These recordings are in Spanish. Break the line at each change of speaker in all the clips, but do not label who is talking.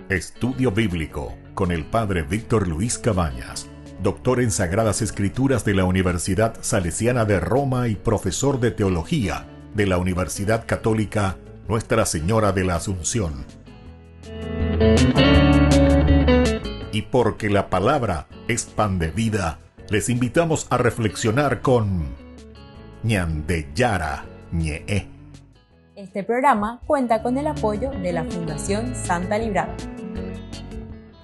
Estudio Bíblico con el Padre Víctor Luis Cabañas, doctor en Sagradas Escrituras de la Universidad Salesiana de Roma y profesor de Teología de la Universidad Católica Nuestra Señora de la Asunción. Y porque la palabra es pan de vida, les invitamos a reflexionar con Ñandeyara Ñe'e.
Este programa cuenta con el apoyo de la Fundación Santa Librada.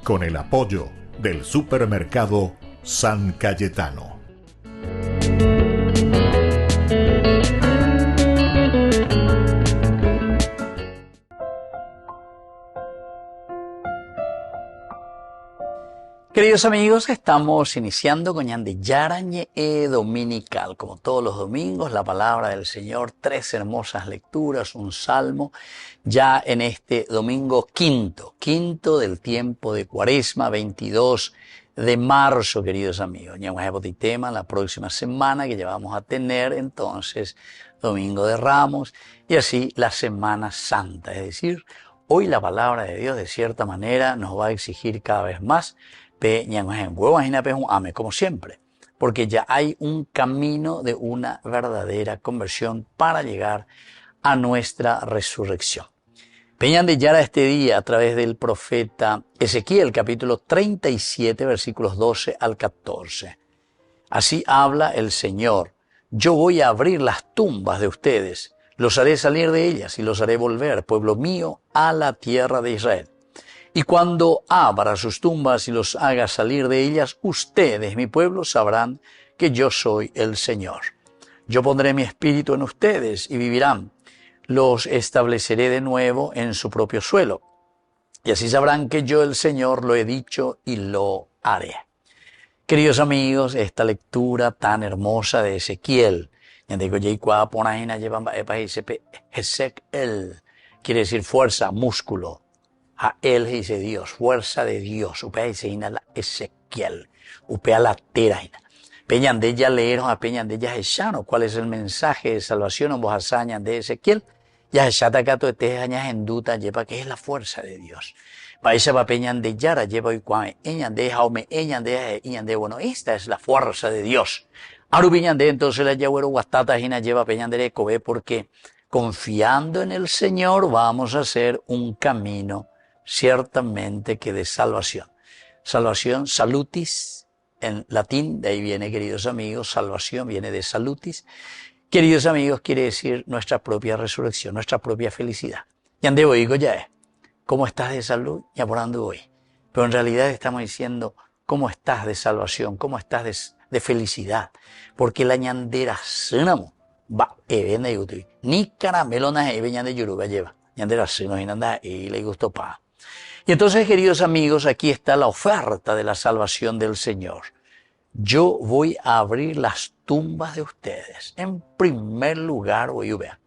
Con el apoyo del supermercado San Cayetano.
Queridos amigos, estamos iniciando con Ñandeyara Ñe'e Dominical. Como todos los domingos, la palabra del Señor, 3 hermosas lecturas, un salmo, ya en este domingo quinto del tiempo de Cuaresma, 22 de marzo, queridos amigos. Tema la próxima semana que ya vamos a tener entonces Domingo de Ramos y así la Semana Santa. Es decir, hoy la palabra de Dios de cierta manera nos va a exigir cada vez más como siempre, porque ya hay un camino de una verdadera conversión para llegar a nuestra resurrección. Ñandeyara este día a través del profeta Ezequiel, capítulo 37, versículos 12 al 14. Así habla el Señor: yo voy a abrir las tumbas de ustedes, los haré salir de ellas y los haré volver, pueblo mío, a la tierra de Israel. Y cuando abra sus tumbas y los haga salir de ellas, ustedes, mi pueblo, sabrán que yo soy el Señor. Yo pondré mi espíritu en ustedes y vivirán. Los estableceré de nuevo en su propio suelo. Y así sabrán que yo, el Señor, lo he dicho y lo haré. Queridos amigos, esta lectura tan hermosa de Ezequiel, quiere decir fuerza, músculo. A él dice Dios, fuerza de Dios. Upea dice la Ezequiel. Upea la tera. Peñan de ella leeron a peñan de ella echano. ¿Cuál es el mensaje de salvación en vos hazañas de Ezequiel? Ya echata cato de tejañas en duda lleva que es la fuerza de Dios. Paisa va peñan de yara lleva y cuame eñan de jaume eñan de bueno, esta es la fuerza de Dios. Arubiñan de entonces la yagüero guastata jina lleva peñan de cobe porque confiando en el Señor vamos a hacer un camino ciertamente que de salvación. Salvación, salutis, en latín, de ahí viene, queridos amigos, salvación viene de salutis. Queridos amigos, quiere decir nuestra propia resurrección, nuestra propia felicidad. Ya ande oigo ya es, ¿cómo estás de salud? Ya por ando hoy. Pero en realidad estamos diciendo, ¿cómo estás de salvación? ¿Cómo estás de felicidad? Porque la ñandera sínamo va, viene de ni caramelonas ñande yuruga lleva. Ñandera sino y nanda y le gustó pa. Y entonces, queridos amigos, aquí está la oferta de la salvación del Señor. Yo voy a abrir las tumbas de ustedes. En primer lugar, voy a ver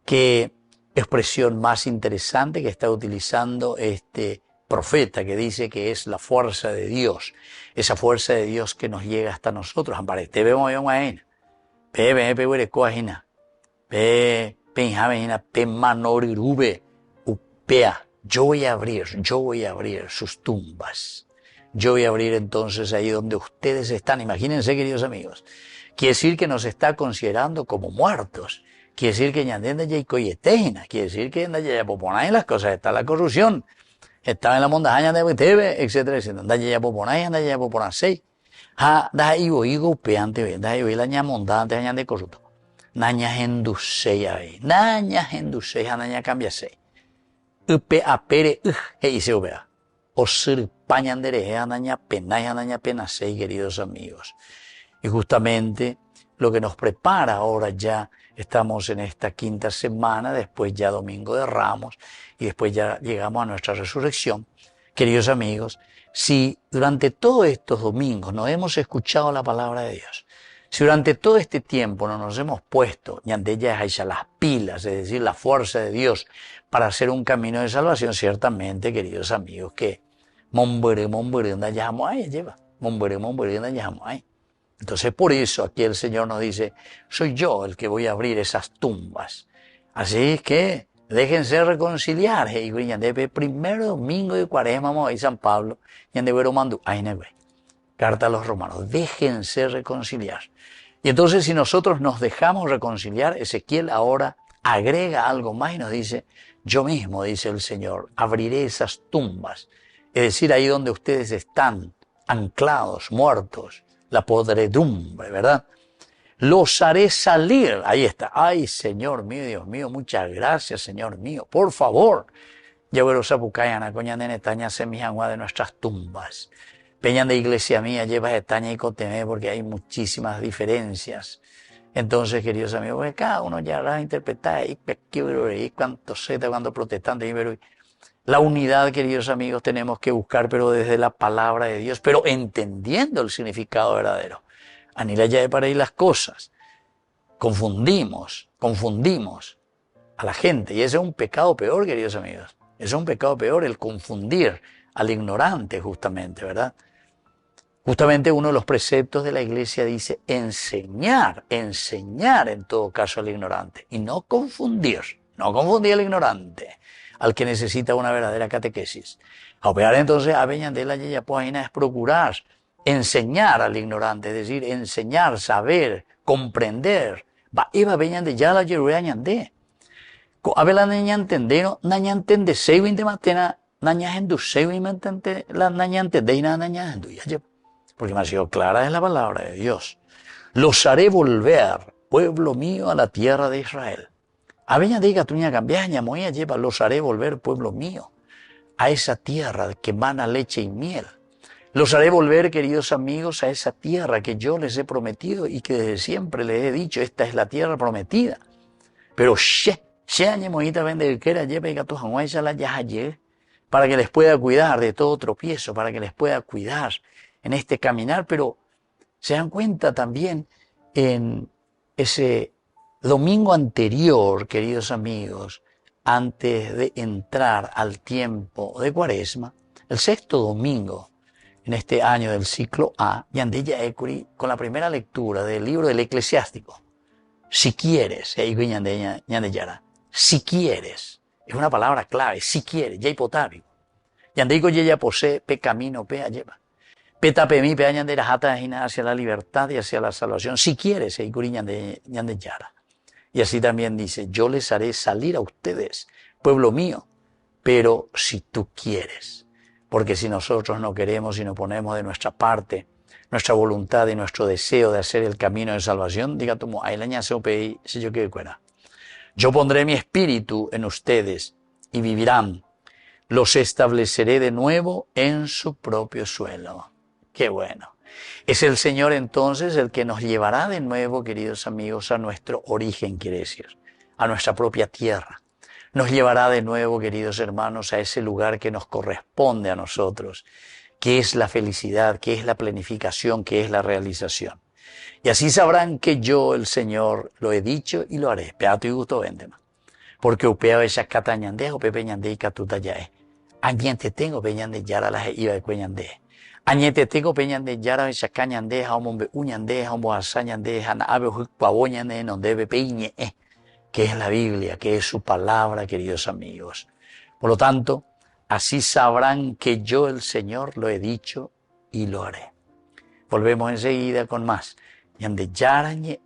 qué expresión más interesante que está utilizando este profeta que dice que es la fuerza de Dios. Esa fuerza de Dios que nos llega hasta nosotros. Te vemos en yo voy a abrir sus tumbas. Yo voy a abrir entonces ahí donde ustedes están. Imagínense, queridos amigos. Quiere decir que nos está considerando como muertos. Quiere decir que ñandenda ya coyetejina. Quiere decir que ya poponay en las cosas. Está la corrupción. Está en la montaña de Tebe, etcétera, etcétera. Anda ya poponay, anda ya poponasei. Ha, da ibo igo peante, da ibo la ña montante, ña de corrupto. Naña hendusei ahí. Naña hendusei, naña cambiasei. Upe apere se vea. Osir pañandere anaña pena 6, queridos amigos. Y justamente lo que nos prepara ahora ya estamos en esta quinta semana, después ya Domingo de Ramos y después ya llegamos a nuestra resurrección. Queridos amigos, si durante todos estos domingos no hemos escuchado la palabra de Dios, si durante todo este tiempo no nos hemos puesto las pilas, es decir, la fuerza de Dios para hacer un camino de salvación, ciertamente, queridos amigos, que entonces por eso aquí el Señor nos dice, soy yo el que voy a abrir esas tumbas. Así que déjense reconciliar. Primero domingo de Cuaresma, vamos a ir San Pablo, carta a los romanos, déjense reconciliar. Y entonces si nosotros nos dejamos reconciliar, Ezequiel ahora agrega algo más y nos dice, yo mismo, dice el Señor, abriré esas tumbas. Es decir, ahí donde ustedes están anclados, muertos, la podredumbre, ¿verdad? Los haré salir. Ahí está. Ay, Señor mío, Dios mío, muchas gracias, Señor mío. Por favor. Lleveros a Bucayana, coñan de Netaña, semijangua de nuestras tumbas. Peñan de iglesia mía, lleva Etaña y Cotemé, porque hay muchísimas diferencias. Entonces, queridos amigos, pues cada uno ya va a interpretar, y cuánto zeta, cuánto protestante, pero la unidad, queridos amigos, tenemos que buscar, pero desde la palabra de Dios, pero entendiendo el significado verdadero. Anila ya para ahí las cosas. Confundimos a la gente, y ese es un pecado peor, queridos amigos. Ese es un pecado peor, el confundir al ignorante, justamente, ¿verdad? Justamente uno de los preceptos de la iglesia dice enseñar en todo caso al ignorante y no confundir al ignorante, al que necesita una verdadera catequesis. A operar entonces a Beñandela y Yapoaina es procurar enseñar al ignorante, es decir, enseñar, saber, comprender. Va iba Beñande ya la yeruea ñande. A ver la niña entendero, naña entende seiwin de matena, naña hendu seiwin mentente, la naña entendeina naña hendu ya. Porque me ha sido clara en la palabra de Dios. Los haré volver, pueblo mío, a la tierra de Israel. A veña diga tuña cambiaña, moía lleva, los haré volver, pueblo mío, a esa tierra que emana leche y miel. Los haré volver, queridos amigos, a esa tierra que yo les he prometido y que desde siempre les he dicho, esta es la tierra prometida. Pero para que les pueda cuidar de todo tropiezo, para que les pueda cuidar en este caminar, pero se dan cuenta también en ese domingo anterior, queridos amigos, antes de entrar al tiempo de Cuaresma, el sexto domingo en este año del ciclo A, Yandella Ecuri, con la primera lectura del libro del Eclesiástico. Si quieres, si quieres, es una palabra clave, si quieres, ya hipotábico. Yandico ya posee, pe camino, pe lleva. Petapemi pe añandera jata hacia la libertad y hacia la salvación. Si quieres, yara. Y así también dice, yo les haré salir a ustedes, pueblo mío, pero si tú quieres. Porque si nosotros no queremos y no ponemos de nuestra parte, nuestra voluntad y nuestro deseo de hacer el camino de salvación, diga tú, si yo quiero fuera. Yo pondré mi espíritu en ustedes y vivirán. Los estableceré de nuevo en su propio suelo. ¡Qué bueno! Es el Señor entonces el que nos llevará de nuevo, queridos amigos, a nuestro origen, quiere decir, a nuestra propia tierra. Nos llevará de nuevo, queridos hermanos, a ese lugar que nos corresponde a nosotros, que es la felicidad, que es la planificación, que es la realización. Y así sabrán que yo, el Señor, lo he dicho y lo haré. Peato y gusto vendema. Porque upea esa catañande, o pepeñande y catutayae. Añente tengo peñande yara las iba de cueñande. Añete tengo peñande yara esa cañande, hombre uñande, hombre asañande, hana ave huicuaboñande, no debe peñe, que es la Biblia, que es su palabra, queridos amigos. Por lo tanto, así sabrán que yo, el Señor, lo he dicho y lo haré. Volvemos enseguida con más. Yande yarañe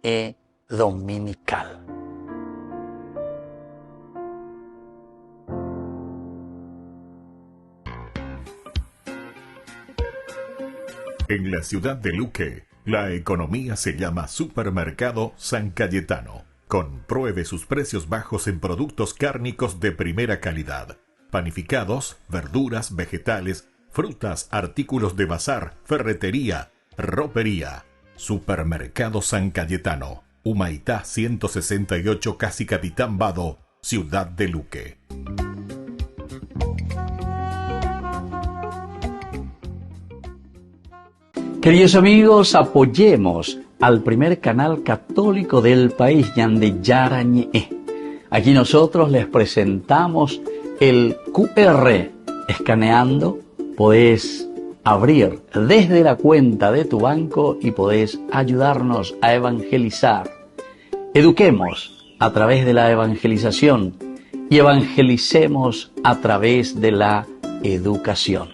dominical.
En la ciudad de Luque, la economía se llama Supermercado San Cayetano. Compruebe sus precios bajos en productos cárnicos de primera calidad. Panificados, verduras, vegetales, frutas, artículos de bazar, ferretería, ropería. Supermercado San Cayetano, Humaitá 168, Casi Capitán Vado, ciudad de Luque.
Queridos amigos, apoyemos al primer canal católico del país, Yande Yarañe. Aquí nosotros les presentamos el QR. Escaneando, podés abrir desde la cuenta de tu banco y podés ayudarnos a evangelizar. Eduquemos a través de la evangelización y evangelicemos a través de la educación.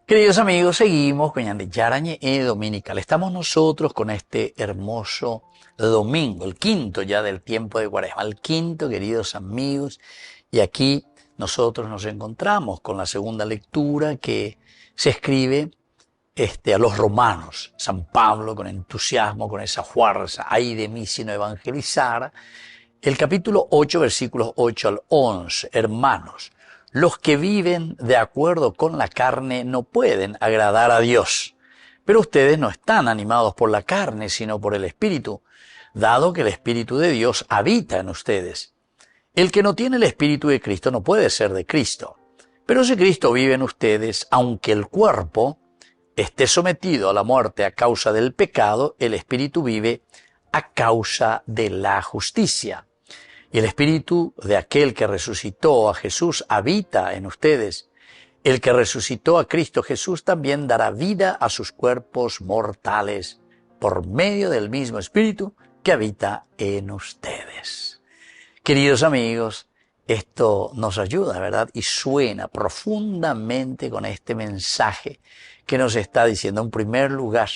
Queridos amigos, seguimos con Yarañe Dominical. Estamos nosotros con este hermoso domingo, el quinto ya del tiempo de Cuaresma, el quinto, queridos amigos. Y aquí nosotros nos encontramos con la segunda lectura que se escribe a los romanos. San Pablo, con entusiasmo, con esa fuerza, ay de mí si no evangelizara. El capítulo 8, versículos 8 al 11. Hermanos, los que viven de acuerdo con la carne no pueden agradar a Dios. Pero ustedes no están animados por la carne, sino por el Espíritu, dado que el Espíritu de Dios habita en ustedes. El que no tiene el Espíritu de Cristo no puede ser de Cristo. Pero si Cristo vive en ustedes, aunque el cuerpo esté sometido a la muerte a causa del pecado, el Espíritu vive a causa de la justicia. Y el Espíritu de aquel que resucitó a Jesús habita en ustedes. El que resucitó a Cristo Jesús también dará vida a sus cuerpos mortales por medio del mismo Espíritu que habita en ustedes. Queridos amigos, esto nos ayuda, ¿verdad? Y suena profundamente con este mensaje que nos está diciendo, en primer lugar,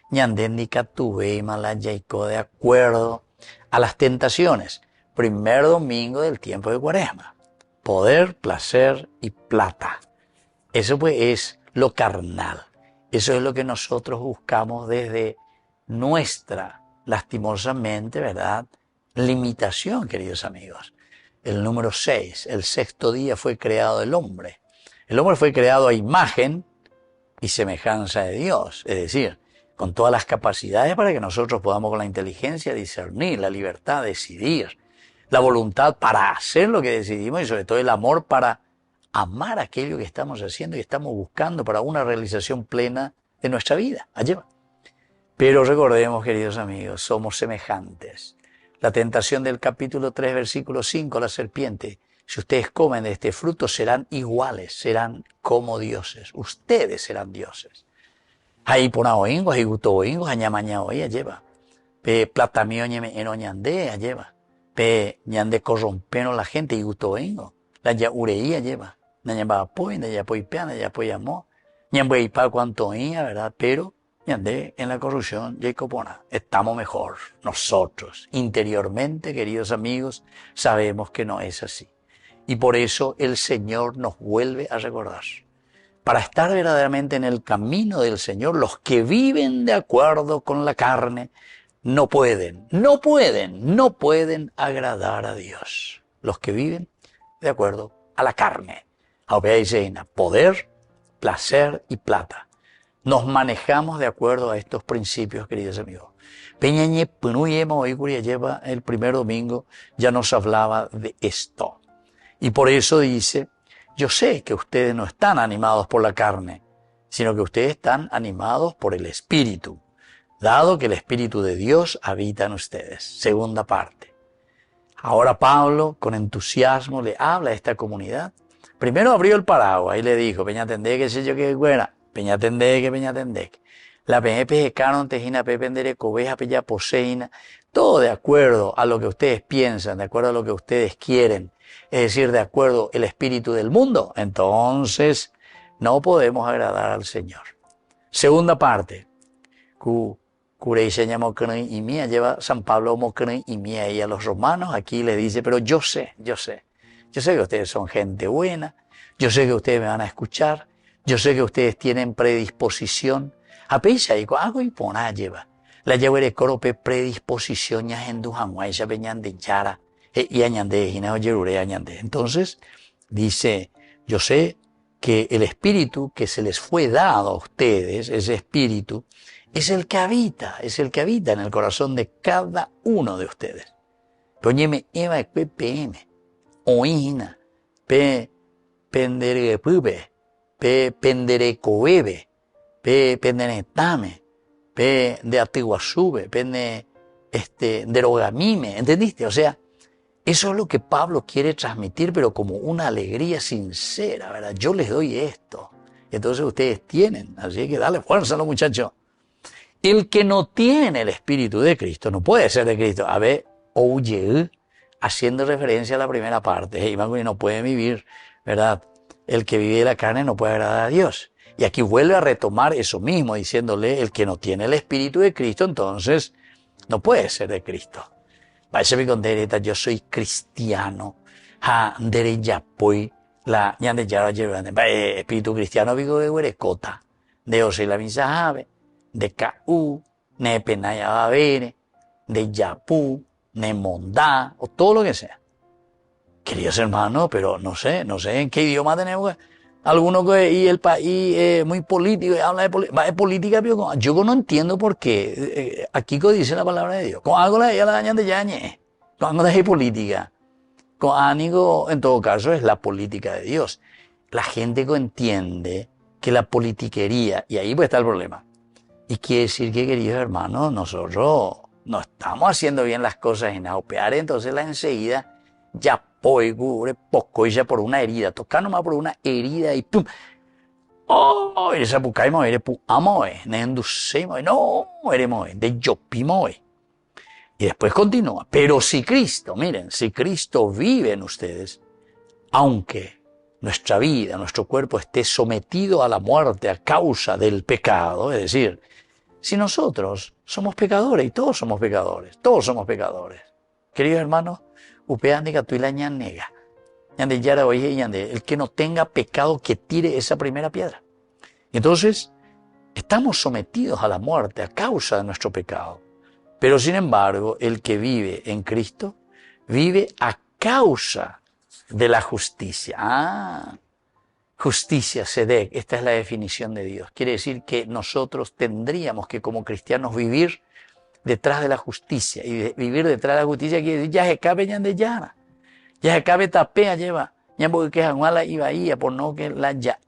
ñandénica tuve y malayaiko, de acuerdo a las tentaciones. Primer domingo del tiempo de Cuaresma. Poder, placer y plata. Eso pues es lo carnal. Eso es lo que nosotros buscamos desde nuestra, lastimosamente, ¿verdad?, limitación, queridos amigos. El número 6, el sexto día fue creado el hombre. El hombre fue creado a imagen y semejanza de Dios. Es decir, con todas las capacidades para que nosotros podamos con la inteligencia discernir, la libertad decidir, la voluntad para hacer lo que decidimos y sobre todo el amor para amar aquello que estamos haciendo y estamos buscando para una realización plena de nuestra vida. Allí va. Pero recordemos, queridos amigos, somos semejantes. La tentación del capítulo 3, versículo 5, la serpiente. Si ustedes comen de este fruto serán iguales, serán como dioses. Ustedes serán dioses. Ahí pona oingos, ahí gusto oingos, añamaña oía lleva. Pe platamio enoñandea lleva. Pe ñande corrompeno la gente y gusto oingo. La ya ureía lleva. Nañamba apoy, naña apoy pea, naña apoy amor. Ñambe ipa cuanto oía, ¿verdad? Pero ñande en la corrupción, Jacobona. Estamos mejor. Nosotros, interiormente, queridos amigos, sabemos que no es así. Y por eso el Señor nos vuelve a recordar. Para estar verdaderamente en el camino del Señor, los que viven de acuerdo con la carne, no pueden agradar a Dios. Los que viven de acuerdo a la carne. Poder, placer y plata. Nos manejamos de acuerdo a estos principios, queridos amigos. Peñañe Punuyema hoy lleva el primer domingo, ya nos hablaba de esto. Y por eso dice, yo sé que ustedes no están animados por la carne, sino que ustedes están animados por el Espíritu, dado que el Espíritu de Dios habita en ustedes. Segunda parte. Ahora Pablo, con entusiasmo, le habla a esta comunidad. Primero abrió el paraguas y le dijo, peñatendé que sé yo que buena, peñatendé que. La peñe canon tejina pependere cobeja pella poseina, todo de acuerdo a lo que ustedes piensan, de acuerdo a lo que ustedes quieren, es decir, de acuerdo al espíritu del mundo. Entonces, no podemos agradar al Señor. Segunda parte. Y mía lleva San Pablo y mía y a los romanos aquí les dice, pero yo sé que ustedes son gente buena, yo sé que ustedes me van a escuchar, yo sé que ustedes tienen predisposición. A pesar de algo y pona lleva. La llevaré corope predisposición ya en Dujanguay, ya venían de Yara, y añande, y no yerure añande. Entonces, dice, yo sé que el espíritu que se les fue dado a ustedes, ese espíritu, es el que habita en el corazón de cada uno de ustedes. Oñeme, eva es PPM, oína, pe penderepupe, pe penderecobebe, pe pendenetame, pe de atiguasube, pende derogamime, ¿entendiste? O sea, eso es lo que Pablo quiere transmitir, pero como una alegría sincera, ¿verdad? Yo les doy esto, entonces ustedes tienen, así que dale fuerza a los muchachos. El que no tiene el Espíritu de Cristo no puede ser de Cristo. A ver, oye, haciendo referencia a la primera parte, y no puede vivir, ¿verdad? El que vive de la carne no puede agradar a Dios. Y aquí vuelve a retomar eso mismo, diciéndole, el que no tiene el Espíritu de Cristo, entonces no puede ser de Cristo. Parece mi condereta, yo soy cristiano. Ha, dereyapoi, la ñande yara yerande. Espíritu cristiano vigo de huerecota. De ose la misa ave. De K.U., ne penaya babere, de Yapú, ne mondá, o todo lo que sea. Queridos hermanos, pero no sé en qué idioma tenemos. Algunos que, y el país muy político, habla de política, pero yo no entiendo por qué. Aquí dice la palabra de Dios. Con algo la dañan de yañe, con algo de política. Con algo, en todo caso, es la política de Dios. La gente que entiende que la politiquería, y ahí pues está el problema. Y quiere decir que, queridos hermanos, nosotros no estamos haciendo bien las cosas en Aupear, entonces la enseguida ya poigure poco ya por una herida, tocar nomás por una herida y pum. Oh, esa bucaimo ere pu amoe, ne enducemo, no, eremos de yopimoe. Y después continúa. Pero si Cristo, miren, si Cristo vive en ustedes, aunque nuestra vida, nuestro cuerpo esté sometido a la muerte a causa del pecado, es decir, si nosotros somos pecadores, y todos somos pecadores, queridos hermanos, upeandi catuila ñanega, ñande yara oye ñande, el que no tenga pecado que tire esa primera piedra. Entonces, estamos sometidos a la muerte a causa de nuestro pecado, pero sin embargo, el que vive en Cristo, vive a causa de la justicia. Justicia, sedek, esta es la definición de Dios. Quiere decir que nosotros tendríamos que como cristianos vivir detrás de la justicia. Y vivir detrás de la justicia quiere decir, ya se cabe ñande yara. Ya se cabe tapea lleva. Ya porque que januala ibaía por no que la ya.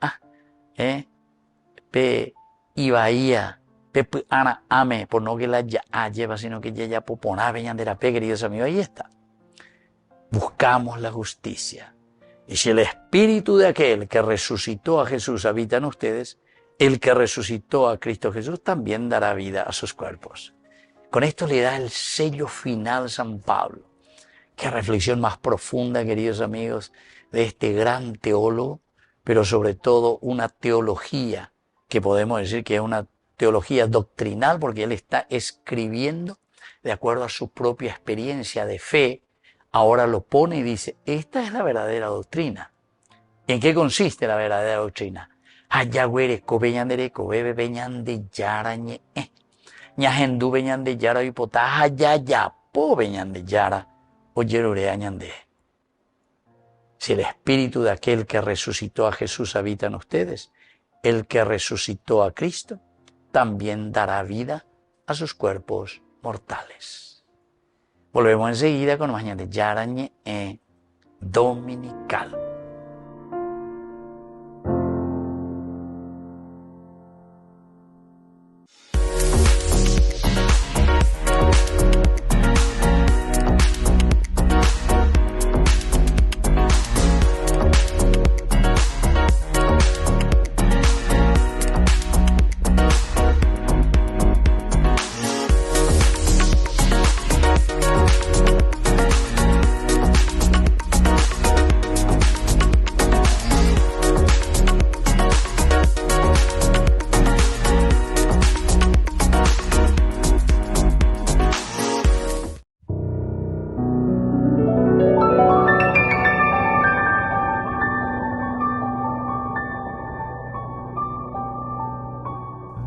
Pe ibaía. Pe ana ame por no que la ya lleva, sino que ya poponá ñande la pe, queridos amigos. Ahí está. Buscamos la justicia. Y si el espíritu de aquel que resucitó a Jesús habita en ustedes, el que resucitó a Cristo Jesús también dará vida a sus cuerpos. Con esto le da el sello final San Pablo. Qué reflexión más profunda, queridos amigos, de este gran teólogo, pero sobre todo una teología que podemos decir que es una teología doctrinal, porque él está escribiendo de acuerdo a su propia experiencia de fe. Ahora lo pone y dice, esta es la verdadera doctrina. ¿En qué consiste la verdadera doctrina? Hayagüere, cobeñandere, cobebe, beñande, yara, ñe, ñajendu, beñande, yara, hipotá, hayayapo, beñande, yara, oyerure, añande. Si el espíritu de aquel que resucitó a Jesús habita en ustedes, el que resucitó a Cristo también dará vida a sus cuerpos mortales. Volvemos enseguida con mañana de Yarañe Dominical.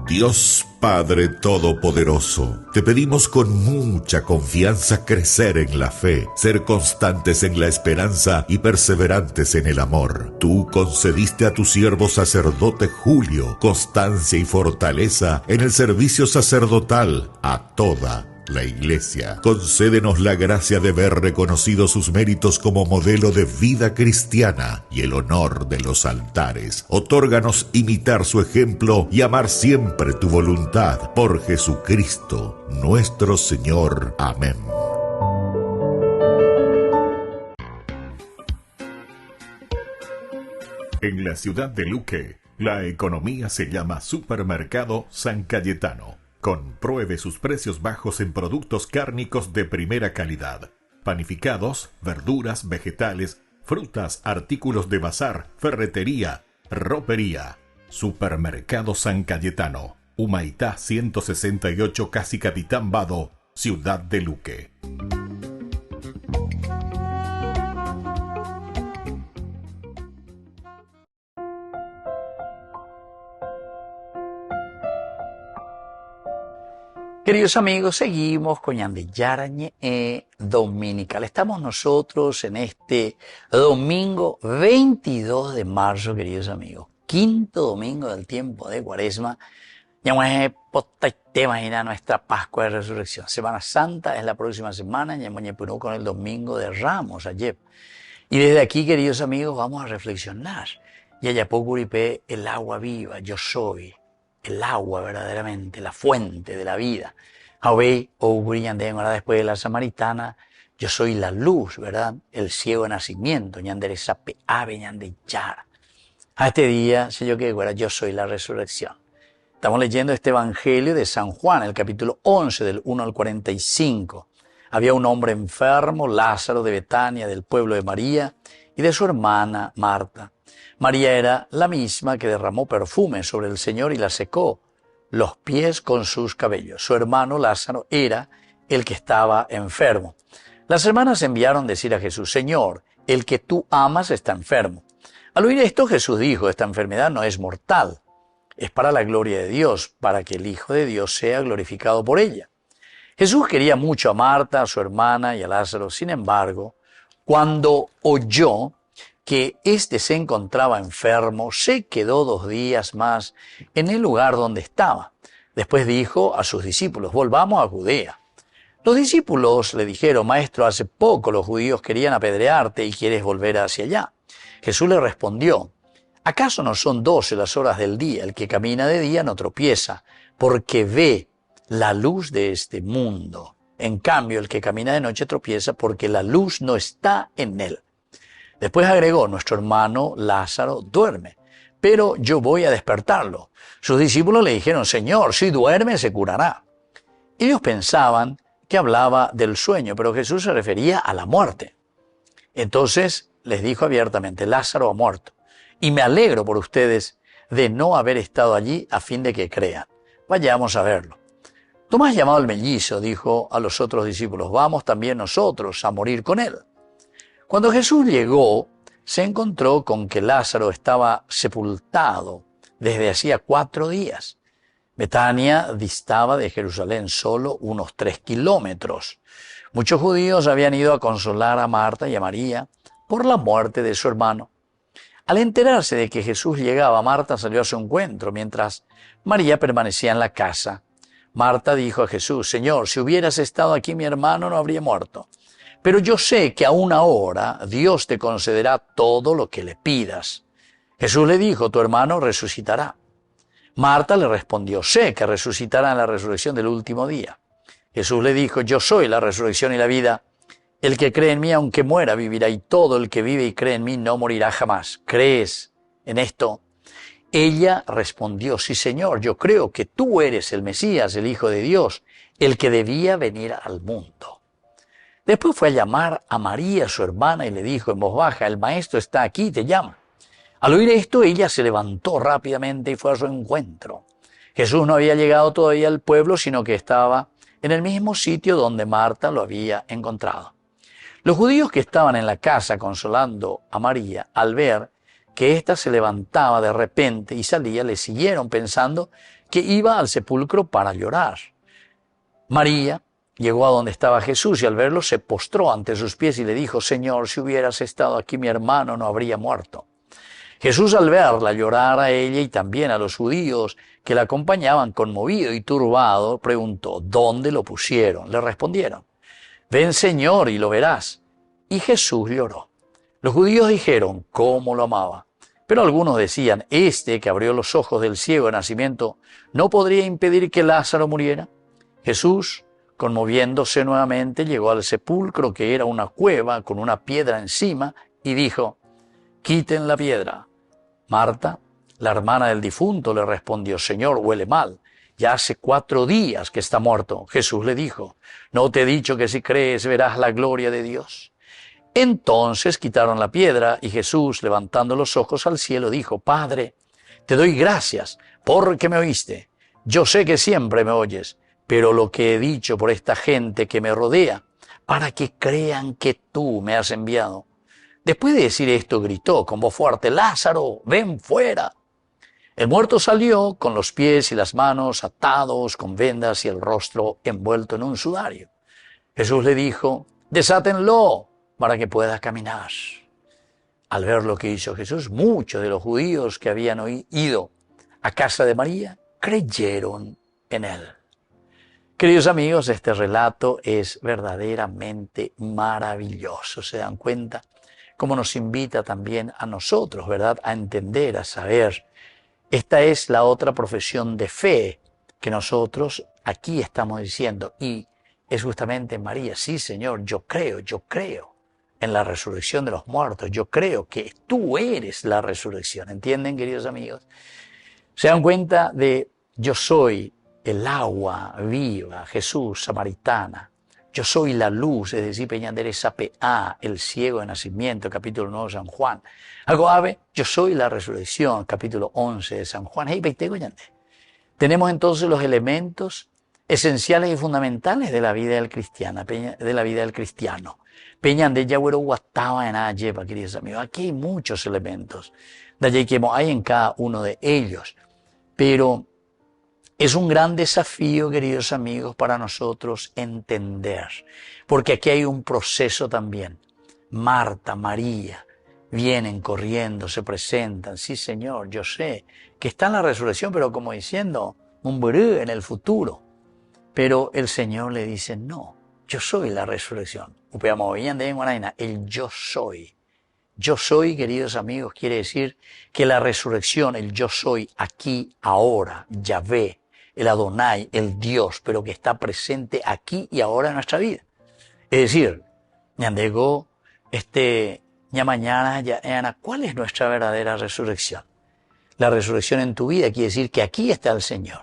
Dios Padre Todopoderoso, te pedimos con mucha confianza crecer en la fe, ser constantes en la esperanza y perseverantes en el amor. Tú concediste a tu siervo sacerdote Julio constancia y fortaleza en el servicio sacerdotal a toda la Iglesia. Concédenos la gracia de ver reconocidos sus méritos como modelo de vida cristiana y el honor de los altares. Otórganos imitar su ejemplo y amar siempre tu voluntad. Por Jesucristo, nuestro Señor. Amén. En la ciudad de Luque, la economía se llama Supermercado San Cayetano. Compruebe sus precios bajos en productos cárnicos de primera calidad. Panificados, verduras, vegetales, frutas, artículos de bazar, ferretería, ropería. Supermercado San Cayetano, Humaitá 168, Casi Capitán Vado, Ciudad de Luque.
Queridos amigos, seguimos con Yarañe Dominical. Estamos nosotros en este domingo 22 de marzo, queridos amigos. Quinto domingo del tiempo de Cuaresma. Imagina nuestra Pascua de Resurrección. Semana Santa es la próxima semana. Con el domingo de Ramos ayer. Y desde aquí, queridos amigos, vamos a reflexionar. Yayapocuripe, el agua viva, yo soy. El agua verdaderamente, la fuente de la vida. Ahora después de la samaritana, yo soy la luz, ¿verdad? El ciego de nacimiento, a este día, sé yo que yo soy la resurrección. Estamos leyendo este evangelio de San Juan, el capítulo 11, del 1 al 45. Había un hombre enfermo, Lázaro de Betania, del pueblo de María, y de su hermana Marta. María era la misma que derramó perfume sobre el Señor y la secó los pies con sus cabellos. Su hermano Lázaro era el que estaba enfermo. Las hermanas enviaron decir a Jesús: Señor, el que tú amas está enfermo. Al oír esto, Jesús dijo: esta enfermedad no es mortal, es para la gloria de Dios, para que el Hijo de Dios sea glorificado por ella. Jesús quería mucho a Marta, a su hermana y a Lázaro. Sin embargo, cuando oyó que éste se encontraba enfermo, se quedó 2 días más en el lugar donde estaba. Después dijo a sus discípulos: volvamos a Judea. Los discípulos le dijeron: Maestro, hace poco los judíos querían apedrearte y quieres volver hacia allá. Jesús le respondió: ¿acaso no son 12 las horas del día? El que camina de día no tropieza, porque ve la luz de este mundo. En cambio, el que camina de noche tropieza porque la luz no está en él. Después agregó: nuestro hermano Lázaro duerme, pero yo voy a despertarlo. Sus discípulos le dijeron: Señor, si duerme se curará. Ellos pensaban que hablaba del sueño, pero Jesús se refería a la muerte. Entonces les dijo abiertamente: Lázaro ha muerto, y me alegro por ustedes de no haber estado allí a fin de que crean. Vayamos a verlo. Tomás, llamado el mellizo, dijo a los otros discípulos: vamos también nosotros a morir con él. Cuando Jesús llegó, se encontró con que Lázaro estaba sepultado desde hacía 4 días. Betania distaba de Jerusalén solo unos 3 kilómetros. Muchos judíos habían ido a consolar a Marta y a María por la muerte de su hermano. Al enterarse de que Jesús llegaba, Marta salió a su encuentro, mientras María permanecía en la casa. Marta dijo a Jesús: Señor, si hubieras estado aquí, mi hermano no habría muerto. Pero yo sé que aún ahora Dios te concederá todo lo que le pidas. Jesús le dijo: tu hermano resucitará. Marta le respondió: sé que resucitará en la resurrección del último día. Jesús le dijo: yo soy la resurrección y la vida. El que cree en mí, aunque muera, vivirá, y todo el que vive y cree en mí no morirá jamás. ¿Crees en esto? Ella respondió: sí, Señor, yo creo que tú eres el Mesías, el Hijo de Dios, el que debía venir al mundo. Después fue a llamar a María, su hermana, y le dijo en voz baja: el maestro está aquí y te llama. Al oír esto, ella se levantó rápidamente y fue a su encuentro. Jesús no había llegado todavía al pueblo, sino que estaba en el mismo sitio donde Marta lo había encontrado. Los judíos que estaban en la casa consolando a María, al ver que ésta se levantaba de repente y salía, le siguieron pensando que iba al sepulcro para llorar. María llegó a donde estaba Jesús y al verlo se postró ante sus pies y le dijo: Señor, si hubieras estado aquí, mi hermano no habría muerto. Jesús, al verla llorar a ella y también a los judíos que la acompañaban, conmovido y turbado, preguntó: ¿dónde lo pusieron? Le respondieron: ven, Señor, y lo verás. Y Jesús lloró. Los judíos dijeron cómo lo amaba. Pero algunos decían: este que abrió los ojos del ciego de nacimiento, ¿no podría impedir que Lázaro muriera? Jesús, conmoviéndose nuevamente, llegó al sepulcro, que era una cueva con una piedra encima, y dijo: quiten la piedra. Marta, la hermana del difunto, le respondió: Señor, huele mal. Ya hace 4 días que está muerto. Jesús le dijo: ¿no te he dicho que si crees verás la gloria de Dios? Entonces quitaron la piedra y Jesús, levantando los ojos al cielo, dijo: Padre, te doy gracias porque me oíste. Yo sé que siempre me oyes, pero lo que he dicho por esta gente que me rodea, para que crean que tú me has enviado. Después de decir esto, gritó con voz fuerte: Lázaro, ven fuera. El muerto salió con los pies y las manos atados con vendas y el rostro envuelto en un sudario. Jesús le dijo: desátenlo para que pueda caminar. Al ver lo que hizo Jesús, muchos de los judíos que habían ido a casa de María creyeron en él. Queridos amigos, este relato es verdaderamente maravilloso. ¿Se dan cuenta? Cómo nos invita también a nosotros, ¿verdad?, a entender, a saber. Esta es la otra profesión de fe que nosotros aquí estamos diciendo, y es justamente María: sí, Señor, yo creo en la resurrección de los muertos, yo creo que tú eres la resurrección. ¿Entienden, queridos amigos? ¿Se dan cuenta de yo soy el agua viva, Jesús, samaritana? Yo soy la luz, es decir, Peñandere Sapea, el ciego de nacimiento, capítulo 9 de San Juan. Agoabe, yo soy la resurrección, capítulo 11 de San Juan. Tenemos entonces los elementos esenciales y fundamentales de la vida del cristiano. Peñande Yagüero Guataba en Ayeva, queridos amigos. Aquí hay muchos elementos. De allí que hay en cada uno de ellos. Pero es un gran desafío, queridos amigos, para nosotros entender, porque aquí hay un proceso también. Marta, María, vienen corriendo, se presentan: sí, Señor, yo sé que está en la resurrección, pero como diciendo, en el futuro. Pero el Señor le dice: no, yo soy la resurrección. El yo soy. Yo soy, queridos amigos, quiere decir que la resurrección, el yo soy, aquí, ahora, Yahvé, el Adonai, el Dios, pero que está presente aquí y ahora en nuestra vida. Es decir, ñandego, mañana, ¿cuál es nuestra verdadera resurrección? La resurrección en tu vida quiere decir que aquí está el Señor.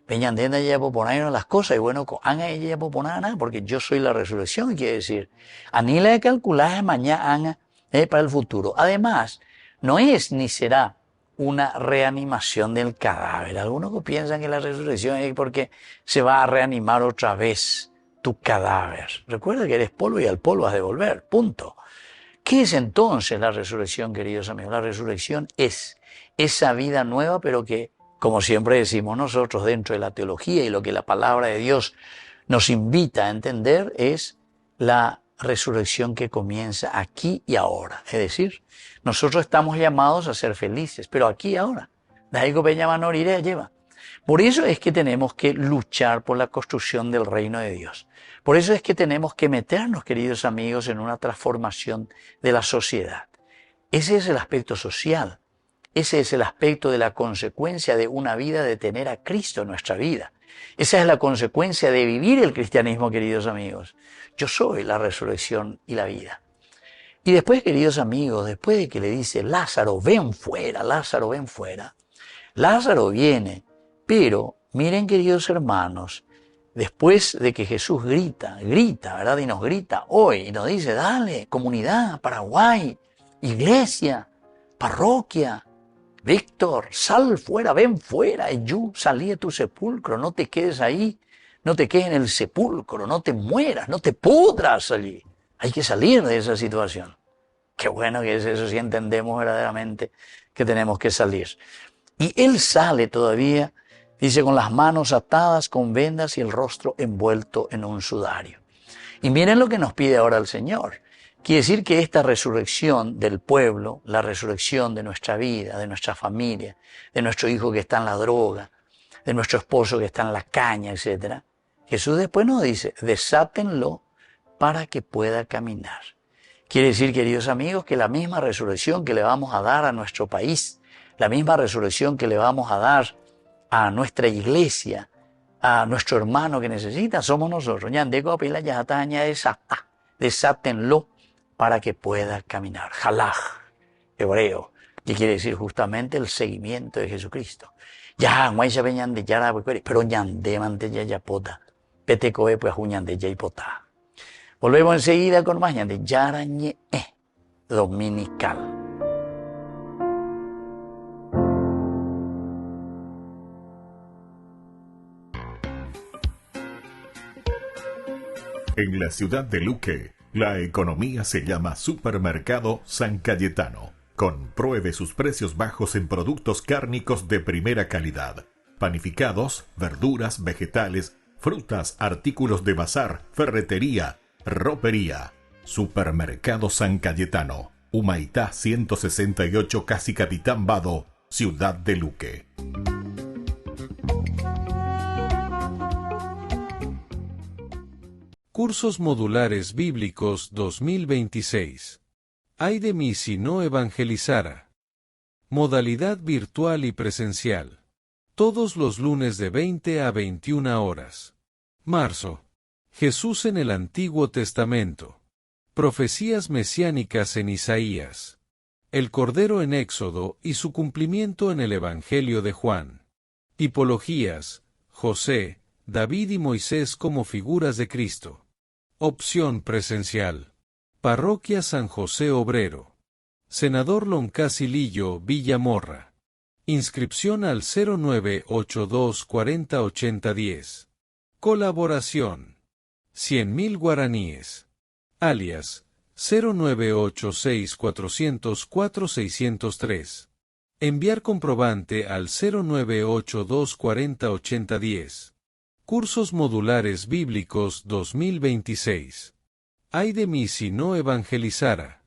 Peñandenda ya poner las cosas y bueno, anga ella ya poner nada, porque yo soy la resurrección, quiere decir, anila de calcular mañana para el futuro. Además, no es ni será una reanimación del cadáver. Algunos que piensan que la resurrección es porque se va a reanimar otra vez tu cadáver. Recuerda que eres polvo y al polvo has de volver, punto. ¿Qué es entonces la resurrección, queridos amigos? La resurrección es esa vida nueva, pero que, como siempre decimos nosotros dentro de la teología y lo que la palabra de Dios nos invita a entender, es la resurrección que comienza aquí y ahora. Es decir, nosotros estamos llamados a ser felices, pero aquí y ahora. Por eso es que tenemos que luchar por la construcción del reino de Dios. Por eso es que tenemos que meternos, queridos amigos, en una transformación de la sociedad. Ese es el aspecto social. Ese es el aspecto de la consecuencia de una vida, de tener a Cristo en nuestra vida. Esa es la consecuencia de vivir el cristianismo, queridos amigos. Yo soy la resurrección y la vida. Y después, queridos amigos, después de que le dice: Lázaro, ven fuera, Lázaro, ven fuera. Lázaro viene, pero miren, queridos hermanos, después de que Jesús grita, ¿verdad? Y nos grita hoy, y nos dice: dale, comunidad, Paraguay, iglesia, parroquia, Víctor, sal fuera, ven fuera, yo salí de tu sepulcro, no te quedes ahí, no te quedes en el sepulcro, no te mueras, no te pudras allí. Hay que salir de esa situación. Qué bueno que es eso, si entendemos verdaderamente que tenemos que salir. Y él sale todavía Dice, con las manos atadas con vendas y el rostro envuelto en un sudario. Y miren lo que nos pide ahora el Señor. Quiere decir que esta resurrección del pueblo, la resurrección de nuestra vida, de nuestra familia, de nuestro hijo que está en la droga, de nuestro esposo que está en la caña, etc. Jesús después nos dice, desátenlo para que pueda caminar. Quiere decir, queridos amigos, que la misma resurrección que le vamos a dar a nuestro país, la misma resurrección que le vamos a dar a nuestra iglesia, a nuestro hermano que necesita, somos nosotros. Desátenlo para que pueda caminar. Jalaj, hebreo, que quiere decir justamente el seguimiento de Jesucristo. Ya, pero ñande mante ya yapota, petecoe pues uñande ya hipota. Volvemos enseguida con más ñande yarañe dominical.
En la ciudad de Luque, la economía se llama Supermercado San Cayetano. Compruebe sus precios bajos en productos cárnicos de primera calidad. Panificados, verduras, vegetales, frutas, artículos de bazar, ferretería, ropería. Supermercado San Cayetano. Humaitá 168, Casi Capitán Vado, ciudad de Luque.
Cursos Modulares Bíblicos 2026. Ay de mí si no evangelizara. Modalidad virtual y presencial. Todos los lunes de 20 a 21 horas. Marzo. Jesús en el Antiguo Testamento. Profecías mesiánicas en Isaías. El Cordero en Éxodo y su cumplimiento en el Evangelio de Juan. Tipologías: José, David y Moisés como figuras de Cristo. Opción presencial. Parroquia San José Obrero. Senador Loncasilillo, Villamorra. Inscripción al 0982 40 80 10. Colaboración: 100.000 guaraníes. Alias: 0986 404 603. Enviar comprobante al 0982 40 80 10. Cursos Modulares Bíblicos 2026. Ay de mí si no evangelizara.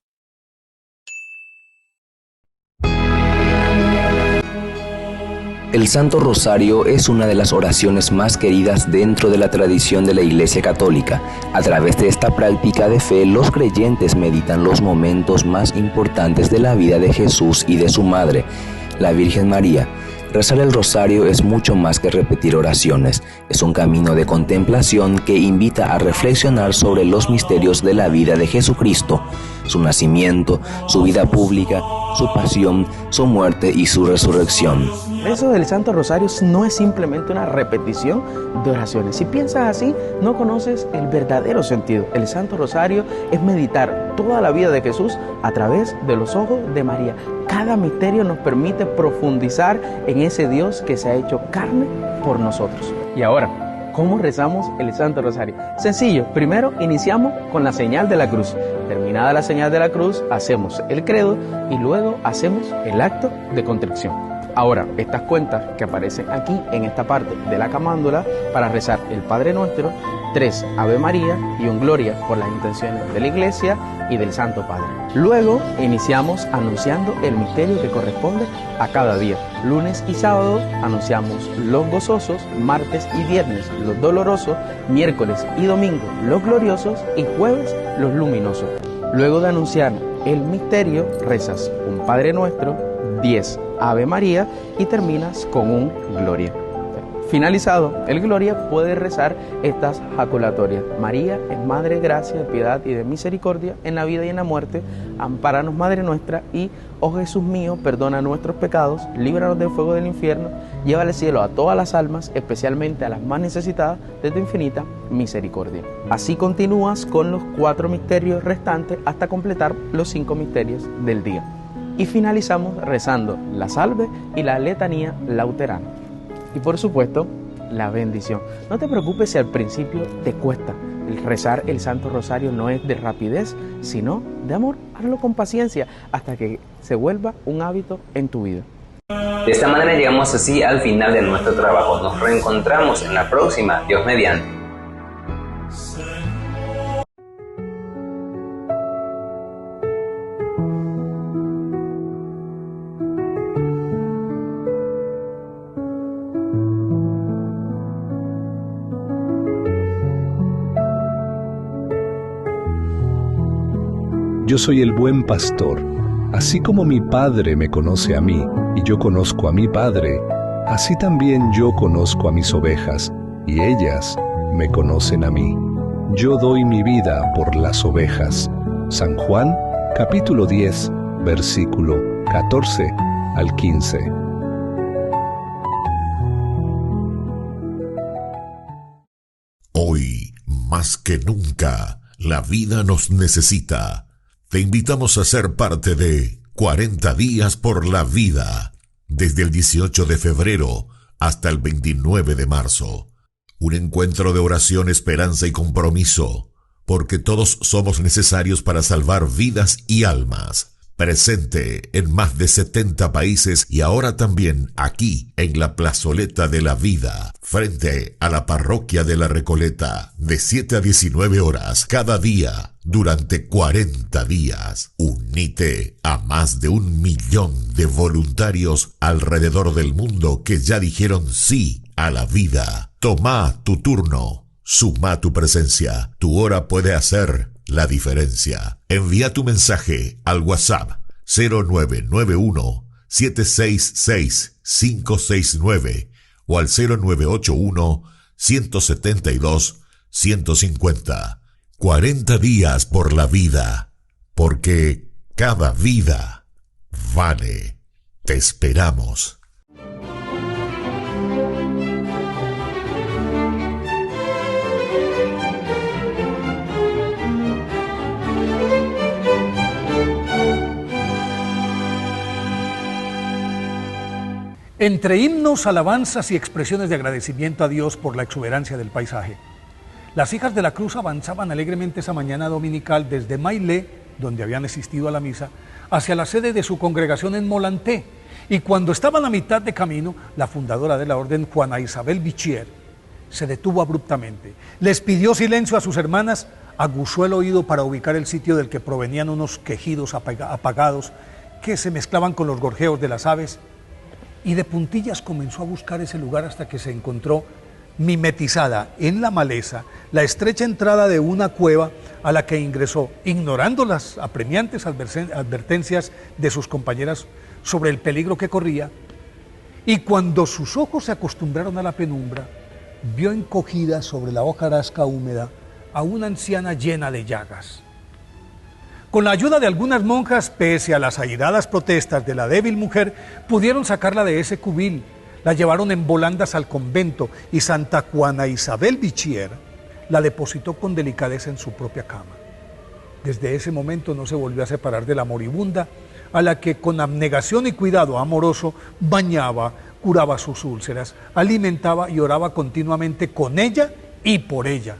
El Santo Rosario es una de las oraciones más queridas dentro de la tradición de la Iglesia Católica. A través de esta práctica de fe, los creyentes meditan los momentos más importantes de la vida de Jesús y de su Madre, la Virgen María. Rezar el rosario es mucho más que repetir oraciones. Es un camino de contemplación que invita a reflexionar sobre los misterios de la vida de Jesucristo, su nacimiento, su vida pública, su pasión, su muerte y su resurrección.
Eso del Santo Rosario no es simplemente una repetición de oraciones. Si piensas así, no conoces el verdadero sentido. El Santo Rosario es meditar toda la vida de Jesús a través de los ojos de María. Cada misterio nos permite profundizar en ese Dios que se ha hecho carne por nosotros. Y ahora, ¿cómo rezamos el Santo Rosario? Sencillo, primero iniciamos con la señal de la cruz. Terminada la señal de la cruz, hacemos el credo y luego hacemos el acto de contrición. Ahora, estas cuentas que aparecen aquí en esta parte de la camándula para rezar el Padre Nuestro, 3 Ave María y un Gloria por las intenciones de la Iglesia y del Santo Padre. Luego iniciamos anunciando el misterio que corresponde a cada día. Lunes y sábado anunciamos los gozosos, martes y viernes los dolorosos, miércoles y domingo los gloriosos y jueves los luminosos. Luego de anunciar el misterio, rezas un Padre Nuestro, 10 Ave María y terminas con un Gloria. Finalizado el Gloria, puedes rezar estas jaculatorias. María es Madre de gracia, de piedad y de misericordia en la vida y en la muerte. Ampáranos, Madre nuestra, y, oh Jesús mío, perdona nuestros pecados, líbranos del fuego del infierno, lleva al cielo a todas las almas, especialmente a las más necesitadas de tu infinita misericordia. Así continúas con los 4 misterios restantes hasta completar los 5 misterios del día. Y finalizamos rezando la salve y la letanía lauterana. Y por supuesto, la bendición. No te preocupes si al principio te cuesta. El rezar el Santo Rosario no es de rapidez, sino de amor. Hazlo con paciencia hasta que se vuelva un hábito en tu vida.
De esta manera llegamos así al final de nuestro trabajo. Nos reencontramos en la próxima, Dios mediante.
Yo soy el buen pastor. Así como mi Padre me conoce a mí, y yo conozco a mi Padre, así también yo conozco a mis ovejas, y ellas me conocen a mí. Yo doy mi vida por las ovejas. San Juan, capítulo 10, versículo 14 al 15.
Hoy, más que nunca, la vida nos necesita. Te invitamos a ser parte de 40 días por la vida, desde el 18 de febrero hasta el 29 de marzo. Un encuentro de oración, esperanza y compromiso, porque todos somos necesarios para salvar vidas y almas. Presente en más de 70 países y ahora también aquí en la Plazoleta de la Vida, frente a la Parroquia de la Recoleta, de 7 a 19 horas cada día, durante 40 días. Unite a más de 1 millón de voluntarios alrededor del mundo que ya dijeron sí a la vida. Toma tu turno, suma tu presencia, tu hora puede hacer la diferencia. Envía tu mensaje al WhatsApp 0991-766-569 o al 0981-172-150. 40 días por la vida, porque cada vida vale. Te esperamos.
Entre himnos, alabanzas y expresiones de agradecimiento a Dios por la exuberancia del paisaje, las hijas de la cruz avanzaban alegremente esa mañana dominical desde Mailé, donde habían asistido a la misa, hacia la sede de su congregación en Molanté. Y cuando estaban a mitad de camino, la fundadora de la orden, Juana Isabel Bichier, se detuvo abruptamente. Les pidió silencio a sus hermanas, aguzó el oído para ubicar el sitio del que provenían unos quejidos apagados que se mezclaban con los gorjeos de las aves, y de puntillas comenzó a buscar ese lugar hasta que se encontró mimetizada en la maleza la estrecha entrada de una cueva a la que ingresó, ignorando las apremiantes advertencias de sus compañeras sobre el peligro que corría, y cuando sus ojos se acostumbraron a la penumbra, vio encogida sobre la hojarasca húmeda a una anciana llena de llagas. Con la ayuda de algunas monjas, pese a las airadas protestas de la débil mujer, pudieron sacarla de ese cubil. La llevaron en volandas al convento y Santa Juana Isabel Bichier la depositó con delicadeza en su propia cama. Desde ese momento no se volvió a separar de la moribunda, a la que con abnegación y cuidado amoroso bañaba, curaba sus úlceras, alimentaba y oraba continuamente con ella y por ella.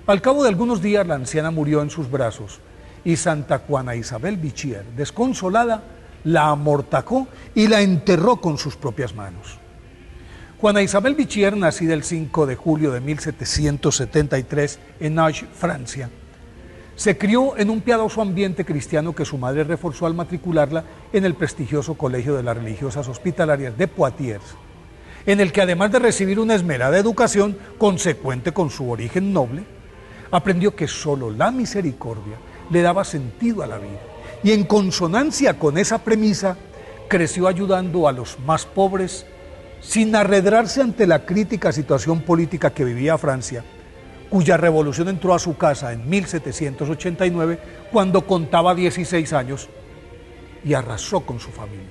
Al cabo de algunos días la anciana murió en sus brazos, y Santa Juana Isabel Bichier, desconsolada, la amortajó y la enterró con sus propias manos. Juana Isabel Bichier, nacida el 5 de julio de 1773 en Auch, Francia, se crió en un piadoso ambiente cristiano que su madre reforzó al matricularla en el prestigioso Colegio de las Religiosas Hospitalarias de Poitiers, en el que además de recibir una esmerada educación consecuente con su origen noble, aprendió que solo la misericordia le daba sentido a la vida, y en consonancia con esa premisa, creció ayudando a los más pobres, sin arredrarse ante la crítica situación política que vivía Francia, cuya revolución entró a su casa en 1789, cuando contaba 16 años, y arrasó con su familia,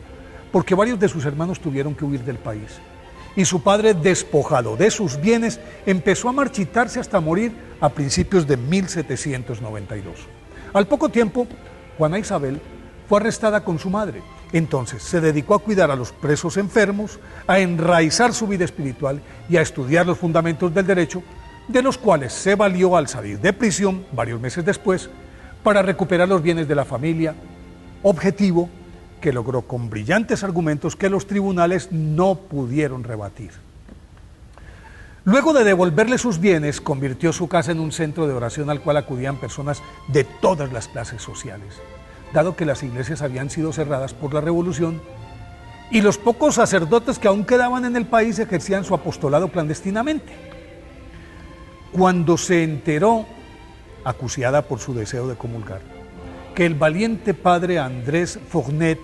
porque varios de sus hermanos tuvieron que huir del país, y su padre, despojado de sus bienes, empezó a marchitarse hasta morir a principios de 1792. Al poco tiempo, Juana Isabel fue arrestada con su madre. Entonces se dedicó a cuidar a los presos enfermos, a enraizar su vida espiritual y a estudiar los fundamentos del derecho, de los cuales se valió al salir de prisión varios meses después para recuperar los bienes de la familia, objetivo que logró con brillantes argumentos que los tribunales no pudieron rebatir. Luego de devolverle sus bienes, convirtió su casa en un centro de oración al cual acudían personas de todas las clases sociales, dado que las iglesias habían sido cerradas por la revolución y los pocos sacerdotes que aún quedaban en el país ejercían su apostolado clandestinamente. Cuando se enteró, acuciada por su deseo de comulgar, que el valiente padre Andrés Fognet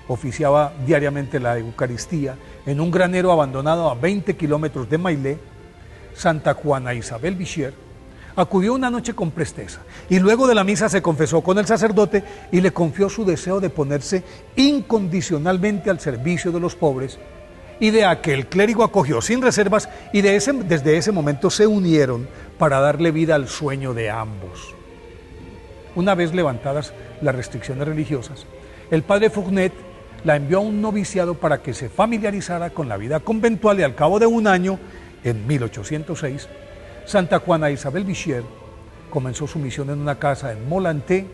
oficiaba diariamente la Eucaristía en un granero abandonado a 20 kilómetros de Mailé, Santa Juana Isabel Bichier acudió una noche con presteza y luego de la misa se confesó con el sacerdote y le confió su deseo de ponerse incondicionalmente al servicio de los pobres, idea que el clérigo acogió sin reservas y desde ese momento se unieron para darle vida al sueño de ambos. Una vez levantadas las restricciones religiosas, el padre Fognet la envió a un noviciado para que se familiarizara con la vida conventual y al cabo de un año, en 1806, Santa Juana Isabel Bichier comenzó su misión en una casa en Molanté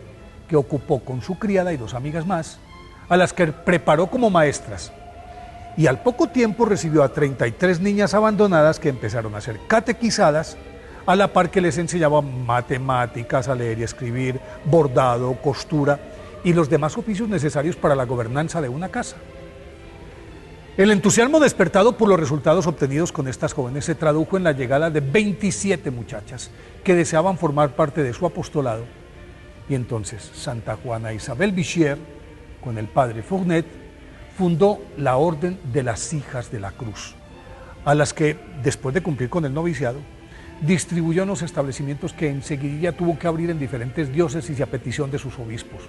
que ocupó con su criada y 2 amigas más, a las que preparó como maestras. Y al poco tiempo recibió a 33 niñas abandonadas que empezaron a ser catequizadas, a la par que les enseñaban matemáticas, a leer y escribir, bordado, costura y los demás oficios necesarios para la gobernanza de una casa. El entusiasmo despertado por los resultados obtenidos con estas jóvenes se tradujo en la llegada de 27 muchachas que deseaban formar parte de su apostolado. Y entonces Santa Juana Isabel Bichier, con el padre Fognet, fundó la Orden de las Hijas de la Cruz, a las que, después de cumplir con el noviciado, distribuyó en los establecimientos que enseguida tuvo que abrir en diferentes diócesis y a petición de sus obispos.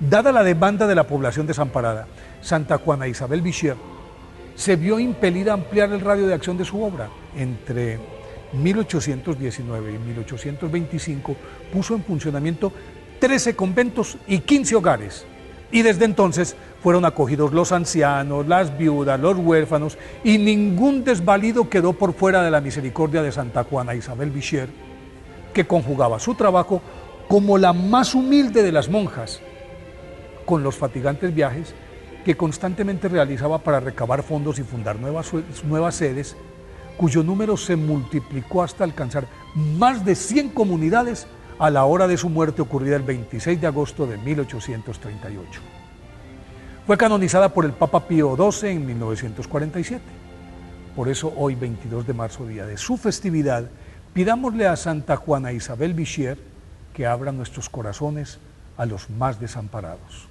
Dada la demanda de la población desamparada, Santa Juana Isabel Bichier se vio impelida a ampliar el radio de acción de su obra. Entre 1819 y 1825 puso en funcionamiento 13 conventos y 15 hogares, y desde entonces fueron acogidos los ancianos, las viudas, los huérfanos, y ningún desvalido quedó por fuera de la misericordia de Santa Juana Isabel Bichier, que conjugaba su trabajo como la más humilde de las monjas, con los fatigantes viajes que constantemente realizaba para recabar fondos y fundar nuevas sedes, cuyo número se multiplicó hasta alcanzar más de 100 comunidades a la hora de su muerte ocurrida el 26 de agosto de 1838. Fue canonizada por el Papa Pío XII en 1947. Por eso hoy, 22 de marzo, día de su festividad, pidámosle a Santa Juana Isabel Bichier que abra nuestros corazones a los más desamparados.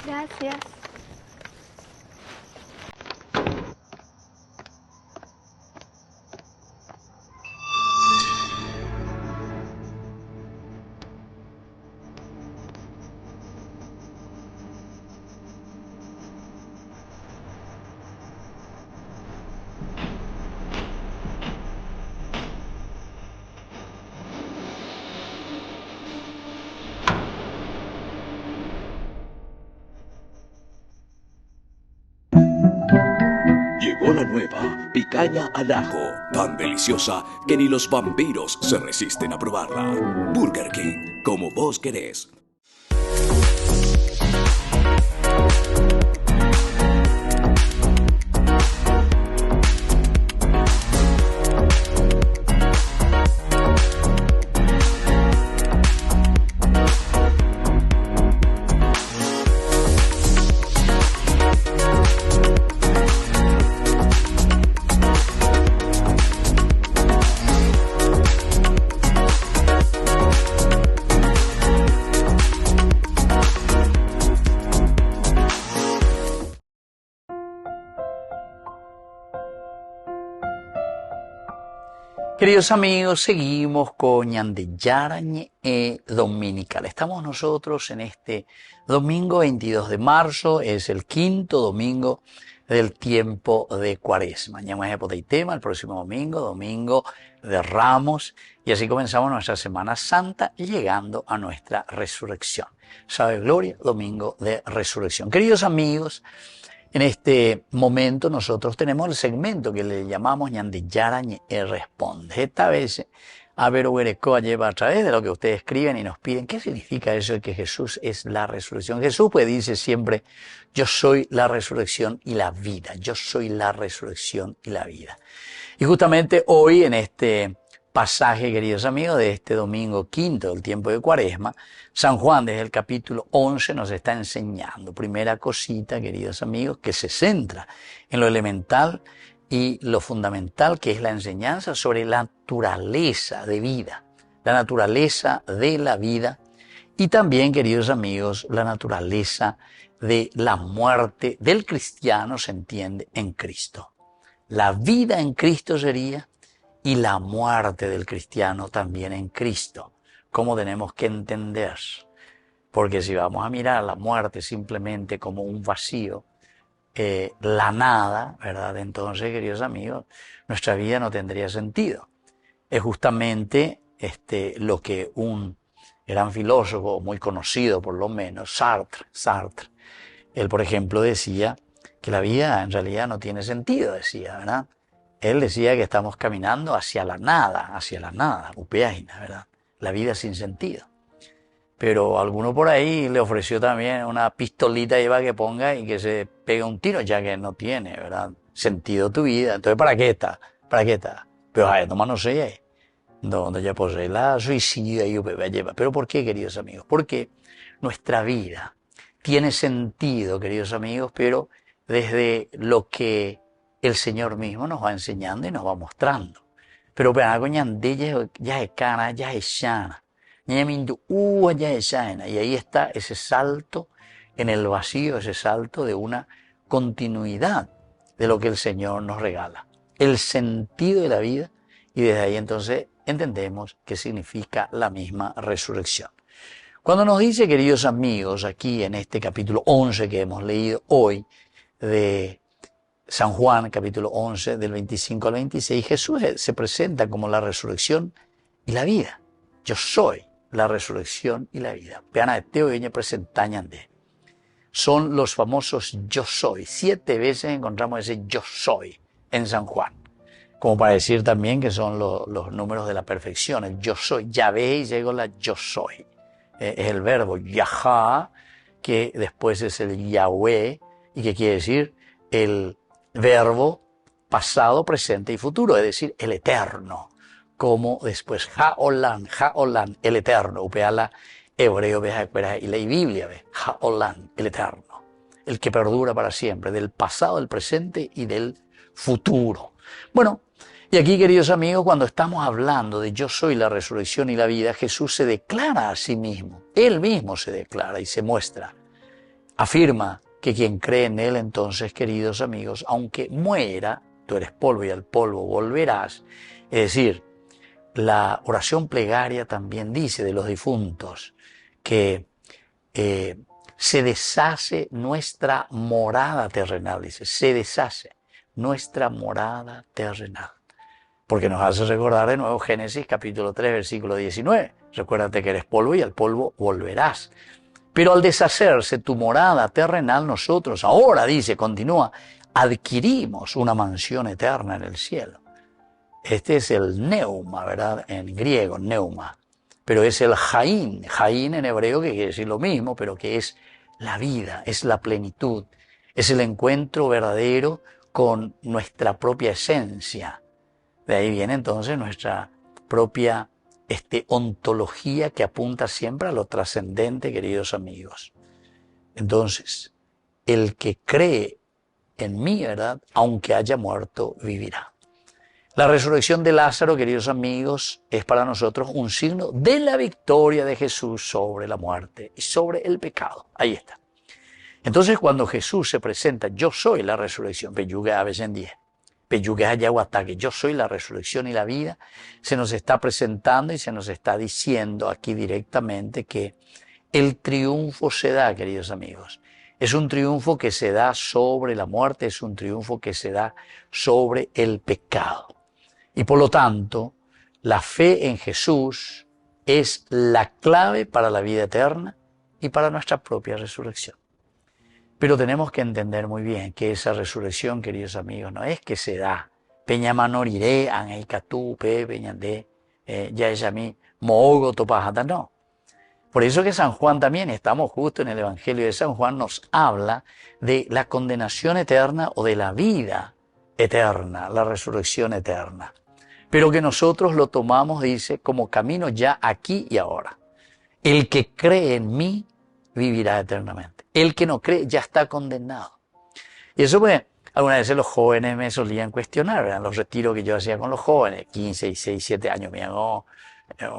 Gracias.
Llegó la nueva picaña al ajo, tan deliciosa que ni los vampiros se resisten a probarla. Burger King, como vos querés.
Queridos amigos, seguimos con Ñandeyarañe Dominical. Estamos nosotros en este domingo 22 de marzo, es el quinto domingo del tiempo de Cuaresma. Mañana es tema, el próximo domingo, domingo de Ramos, y así comenzamos nuestra Semana Santa, llegando a nuestra resurrección. Sábado de Gloria, domingo de resurrección. Queridos amigos, en este momento nosotros tenemos el segmento que le llamamos Ñandeyarañe Responde. Esta vez Averoguerecoa lleva a través de lo que ustedes escriben y nos piden. ¿Qué significa eso de que Jesús es la resurrección? Jesús pues dice siempre, yo soy la resurrección y la vida. Yo soy la resurrección y la vida. Y justamente hoy en este pasaje, queridos amigos, de este domingo quinto del tiempo de Cuaresma, San Juan desde el capítulo 11 nos está enseñando, primera cosita, queridos amigos, que se centra en lo elemental y lo fundamental, que es la enseñanza sobre la naturaleza de vida, la naturaleza de la vida y también, queridos amigos, la naturaleza de la muerte del cristiano, se entiende, en Cristo. La vida en Cristo sería y la muerte del cristiano también en Cristo. ¿Cómo tenemos que entender? Porque si vamos a mirar la muerte simplemente como un vacío, la nada, ¿verdad? Entonces, queridos amigos, nuestra vida no tendría sentido. Es justamente lo que un gran filósofo muy conocido, por lo menos, Sartre, él, por ejemplo, decía que la vida en realidad no tiene sentido, decía, ¿verdad? Él decía que estamos caminando hacia la nada, upeaina, ¿verdad? La vida sin sentido. Pero alguno por ahí le ofreció también una pistolita lleva que ponga y que se pegue un tiro, ya que no tiene, ¿verdad? Sentido tu vida. Entonces, ¿para qué está? ¿Para qué está? Pero nomás no sé, donde ya posee la suicidio y lleva. Pero ¿por qué, queridos amigos? Porque nuestra vida tiene sentido, queridos amigos, pero desde lo que el Señor mismo nos va enseñando y nos va mostrando. Pero ya es cara, ya es shana. Y ahí está ese salto en el vacío, ese salto de una continuidad de lo que el Señor nos regala. El sentido de la vida, y desde ahí entonces entendemos qué significa la misma resurrección. Cuando nos dice, queridos amigos, aquí en este capítulo 11 que hemos leído hoy, de San Juan, capítulo 11, del 25 al 26, Jesús se presenta como la resurrección y la vida. Yo soy la resurrección y la vida. Son los famosos yo soy. 7 veces encontramos ese yo soy en San Juan. Como para decir también que son los números de la perfección. El yo soy. Yahvé y llegó la yo soy. Es el verbo Yahá, que después es el Yahweh, y que quiere decir el verbo pasado, presente y futuro, es decir, el eterno. Como después Jaolán, el eterno, upeala hebreo, y la Biblia, Jaolán, el eterno, el que perdura para siempre, del pasado, del presente y del futuro. Bueno, y aquí, queridos amigos, cuando estamos hablando de yo soy la resurrección y la vida, Jesús se declara a sí mismo, Él mismo se declara y se muestra, afirma que quien cree en Él, entonces, queridos amigos, aunque muera, tú eres polvo y al polvo volverás, es decir, la oración plegaria también dice de los difuntos que se deshace nuestra morada terrenal, dice, se deshace nuestra morada terrenal. Porque nos hace recordar de nuevo Génesis capítulo 3, versículo 19. Recuérdate que eres polvo y al polvo volverás. Pero al deshacerse tu morada terrenal, nosotros ahora, dice, continúa, adquirimos una mansión eterna en el cielo. Este es el neuma, ¿verdad? En griego, neuma. Pero es el jaín en hebreo, que quiere decir lo mismo, pero que es la vida, es la plenitud, es el encuentro verdadero con nuestra propia esencia. De ahí viene entonces nuestra propia ontología que apunta siempre a lo trascendente, queridos amigos. Entonces, el que cree en mí, ¿verdad? Aunque haya muerto, vivirá. La resurrección de Lázaro, queridos amigos, es para nosotros un signo de la victoria de Jesús sobre la muerte y sobre el pecado. Ahí está. Entonces, cuando Jesús se presenta, yo soy la resurrección, Peyuque Hayahuatá, que yo soy la resurrección y la vida, se nos está presentando y se nos está diciendo aquí directamente que el triunfo se da, queridos amigos. Es un triunfo que se da sobre la muerte, es un triunfo que se da sobre el pecado. Y por lo tanto, la fe en Jesús es la clave para la vida eterna y para nuestra propia resurrección. Pero tenemos que entender muy bien que esa resurrección, queridos amigos, no es que se da. Peña manoriré, angeicatú, peñandé, ya es a mí, mogo, topajata, no. Por eso que San Juan también, estamos justo en el Evangelio de San Juan, nos habla de la condenación eterna o de la vida eterna, la resurrección eterna. Pero que nosotros lo tomamos, dice, como camino ya aquí y ahora. El que cree en mí vivirá eternamente. El que no cree ya está condenado. Y eso pues, algunas veces los jóvenes me solían cuestionar, ¿verdad? Los retiros que yo hacía con los jóvenes, 15, 16, 17 años, me hago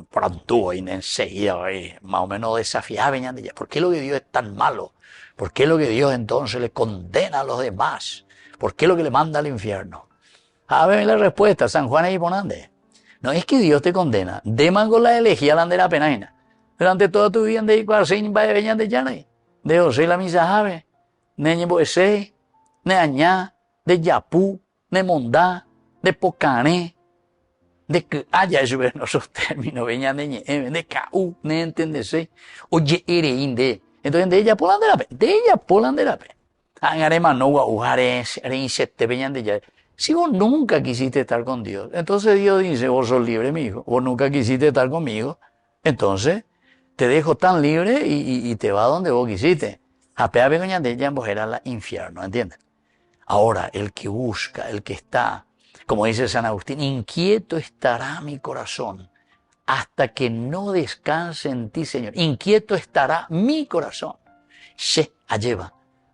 pronto y enseguida, más o menos desafiaba, ¿por qué lo que Dios es tan malo? ¿Por qué lo que Dios entonces le condena a los demás? ¿Por qué lo que le manda al infierno? A ver la respuesta, San Juan ahí ponande. No es que Dios te condena, deman con la elegía la de la pena. Durante toda tu vida de cuarsein va de veñan de llane, de José la misa jave, ne ñeboese, ne añá, de yapú, ne mondá, de pocané, de que haya eso en esos términos, veñan de caú, ne entendese, oye de. Entonces de ella polan de la pe, Angarema no guajare, reinsete, veñan de ya. Si vos nunca quisiste estar con Dios, entonces Dios dice, vos sos libre, mi hijo, vos nunca quisiste estar conmigo, entonces te dejo tan libre y te va donde vos quisiste. Apea veña de ella era el infierno, ¿entiendes? Ahora, el que busca, el que está, como dice San Agustín, inquieto estará mi corazón hasta que no descanse en ti, Señor. Inquieto estará mi corazón. Se alleva.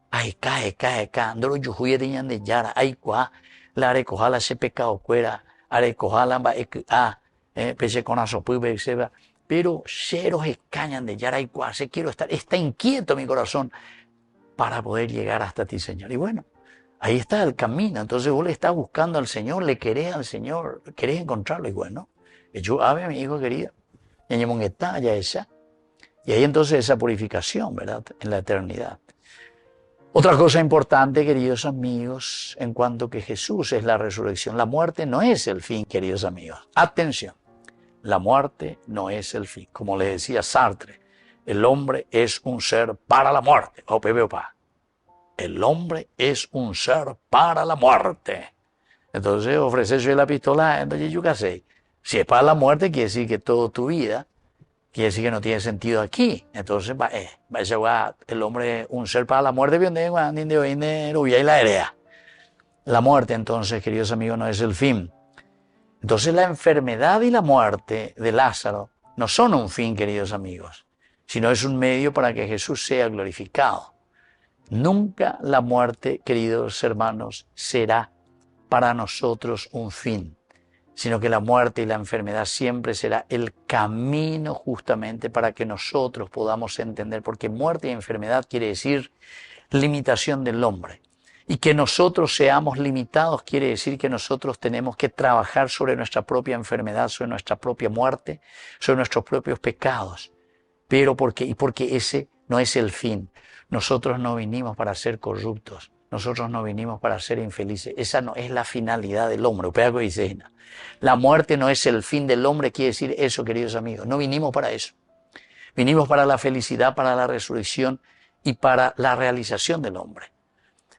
Ay, cae, andoro yujuye de ñan de yara, ay, cuá, la arecojala se pecado cuera, arecojala va peche con asopube, seba. Pero ceros escañan de yara y cuá, se quiero estar, está inquieto mi corazón para poder llegar hasta ti, Señor. Y bueno, ahí está el camino. Entonces vos le estás buscando al Señor, le querés al Señor, querés encontrarlo. Y bueno, yo ave mi hijo querido, ya esa. Y ahí entonces esa purificación, ¿verdad? En la eternidad. Otra cosa importante, queridos amigos, en cuanto que Jesús es la resurrección. La muerte no es el fin, queridos amigos. Atención, la muerte no es el fin. Como le decía Sartre, el hombre es un ser para la muerte. El hombre es un ser para la muerte. Entonces ofrecerse la pistola, entonces yo qué sé. Si es para la muerte, quiere decir que toda tu vida, quiere decir que no tiene sentido aquí. Entonces el hombre es un ser para la muerte, y la herea. La muerte, entonces, queridos amigos, no es el fin. Entonces la enfermedad y la muerte de Lázaro no son un fin, queridos amigos, sino es un medio para que Jesús sea glorificado. Nunca la muerte, queridos hermanos, será para nosotros un fin, sino que la muerte y la enfermedad siempre será el camino justamente para que nosotros podamos entender, porque muerte y enfermedad quiere decir limitación del hombre. Y que nosotros seamos limitados quiere decir que nosotros tenemos que trabajar sobre nuestra propia enfermedad, sobre nuestra propia muerte, sobre nuestros propios pecados. Pero porque ese no es el fin. Nosotros no vinimos para ser corruptos. Nosotros no vinimos para ser infelices. Esa no es la finalidad del hombre. La muerte no es el fin del hombre, quiere decir eso, queridos amigos. No vinimos para eso. Vinimos para la felicidad, para la resurrección y para la realización del hombre.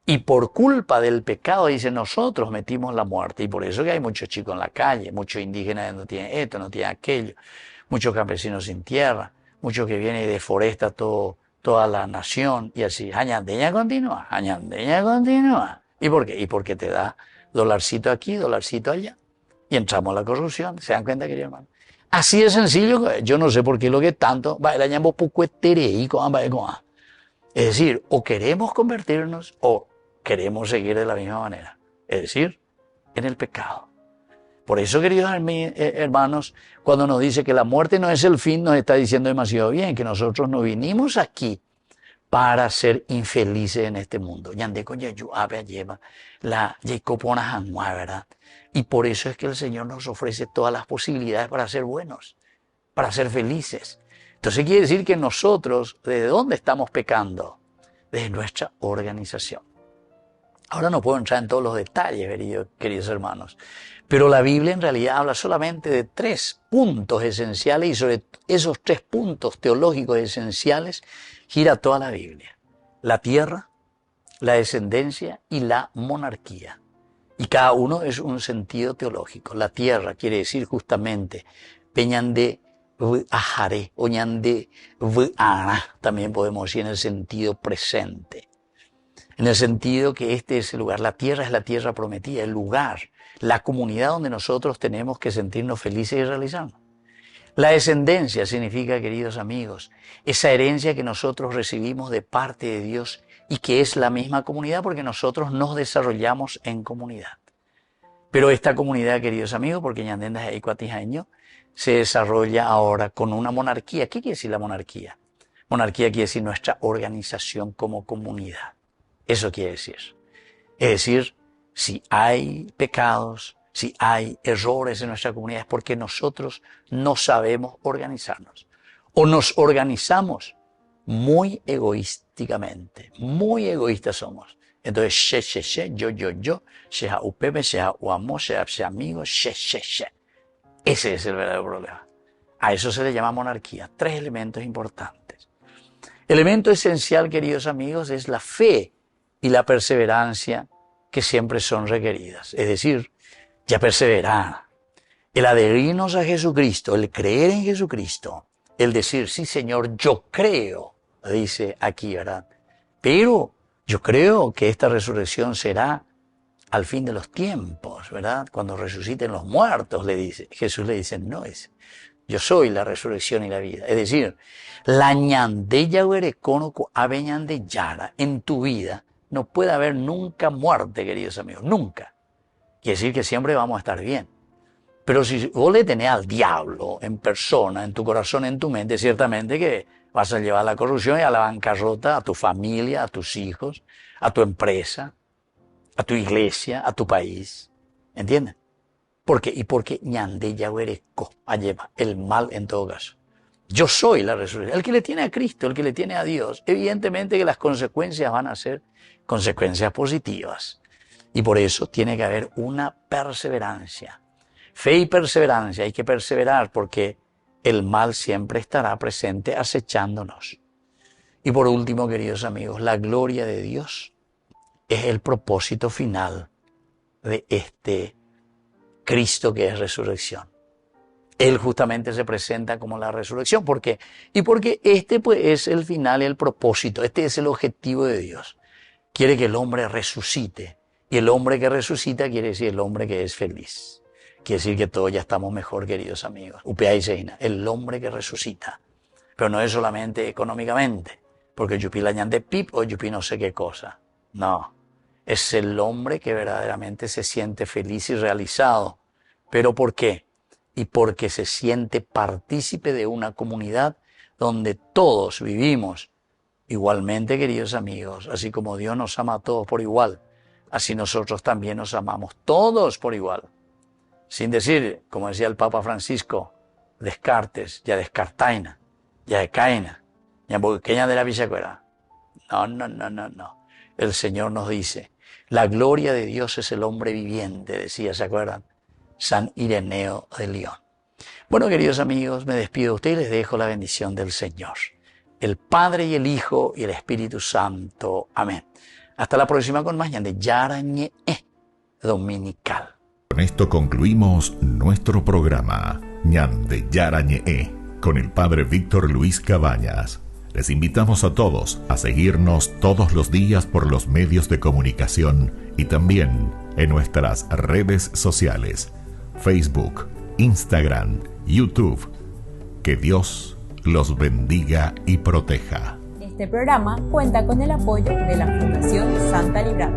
Y por culpa del pecado, dice, nosotros metimos la muerte. Y por eso que hay muchos chicos en la calle, muchos indígenas que no tienen esto, no tienen aquello, muchos campesinos sin tierra, muchos que vienen y deforestan toda la nación. Y así, añandeña continúa. ¿Y por qué? Y porque te da dolarcito aquí, dolarcito allá. Y entramos en la corrupción. ¿Se dan cuenta, querido hermano? Así de sencillo. Yo no sé por qué lo que tanto. Es decir, o queremos convertirnos o queremos seguir de la misma manera. Es decir, en el pecado. Por eso, queridos hermanos, cuando nos dice que la muerte no es el fin, nos está diciendo demasiado bien que nosotros no vinimos aquí para ser infelices en este mundo. ¿Verdad? Y por eso es que el Señor nos ofrece todas las posibilidades para ser buenos, para ser felices. Entonces quiere decir que nosotros, ¿desde dónde estamos pecando? Desde nuestra organización. Ahora no puedo entrar en todos los detalles, queridos hermanos, pero la Biblia en realidad habla solamente de 3 puntos esenciales y sobre esos 3 puntos teológicos esenciales gira toda la Biblia. La tierra, la descendencia y la monarquía. Y cada uno es un sentido teológico. La tierra quiere decir justamente peñande ajare o ñande v'ara, también podemos decir en el sentido presente. En el sentido que este es el lugar, la tierra es la tierra prometida, el lugar, la comunidad donde nosotros tenemos que sentirnos felices y realizarnos. La descendencia significa, queridos amigos, esa herencia que nosotros recibimos de parte de Dios y que es la misma comunidad porque nosotros nos desarrollamos en comunidad. Pero esta comunidad, queridos amigos, porque ñandendas e cuatijaño, se desarrolla ahora con una monarquía. ¿Qué quiere decir la monarquía? Monarquía quiere decir nuestra organización como comunidad. Eso quiere decir. Es decir, si hay pecados, si hay errores en nuestra comunidad es porque nosotros no sabemos organizarnos. O nos organizamos muy egoísticamente. Muy egoístas somos. Entonces, yo, sea upeme, sea uamo, sea amigo, Ese es el verdadero problema. A eso se le llama monarquía. 3 elementos importantes. Elemento esencial, queridos amigos, es la fe y la perseverancia que siempre son requeridas. Es decir, ya perseverar. El adherirnos a Jesucristo, el creer en Jesucristo, el decir, sí Señor, yo creo, dice aquí, ¿verdad? Pero yo creo que esta resurrección será al fin de los tiempos, ¿verdad? Cuando resuciten los muertos, Jesús le dice, no es, yo soy la resurrección y la vida. Es decir, la ñandeya huereconoco aveñandeyara en tu vida no puede haber nunca muerte, queridos amigos, nunca. Quiere decir que siempre vamos a estar bien. Pero si vos le tenés al diablo en persona, en tu corazón, en tu mente, ciertamente que vas a llevar a la corrupción y a la bancarrota a tu familia, a tus hijos, a tu empresa, a tu iglesia, a tu país. ¿Entienden? ¿Por qué? Y porque ñandeya huereco lleva el mal en todo caso. Yo soy la resurrección. El que le tiene a Cristo, el que le tiene a Dios, evidentemente que las consecuencias van a ser consecuencias positivas. Y por eso tiene que haber una perseverancia. Fe y perseverancia. Hay que perseverar porque el mal siempre estará presente acechándonos. Y por último, queridos amigos, la gloria de Dios es el propósito final de este Cristo que es resurrección. Él justamente se presenta como la resurrección. ¿Por qué? Y porque este pues es el final y el propósito. Este es el objetivo de Dios. Quiere que el hombre resucite. Y el hombre que resucita quiere decir el hombre que es feliz. Quiere decir que todos ya estamos mejor, queridos amigos. Upea y Seina, el hombre que resucita. Pero no es solamente económicamente. Porque yupi la ñan de pip o yupi no sé qué cosa. No. Es el hombre que verdaderamente se siente feliz y realizado. ¿Pero por qué? Y porque se siente partícipe de una comunidad donde todos vivimos igualmente, queridos amigos, así como Dios nos ama a todos por igual, así nosotros también nos amamos todos por igual. Sin decir, como decía el Papa Francisco, Descartes, ya descartaina, ya decaina, ya pequeña de la Villacuera. No. El Señor nos dice, la gloria de Dios es el hombre viviente, decía, ¿se acuerdan? San Ireneo de León. Bueno, queridos amigos, me despido de ustedes y les dejo la bendición del Señor. El Padre y el Hijo y el Espíritu Santo. Amén. Hasta la próxima con más de Yarañe Dominical.
Con esto concluimos nuestro programa Ñande Yarañe con el Padre Víctor Luis Cabañas. Les invitamos a todos a seguirnos todos los días por los medios de comunicación y también en nuestras redes sociales, Facebook, Instagram, YouTube. Que Dios los bendiga y proteja.
Este programa cuenta con el apoyo de la Fundación Santa Librada.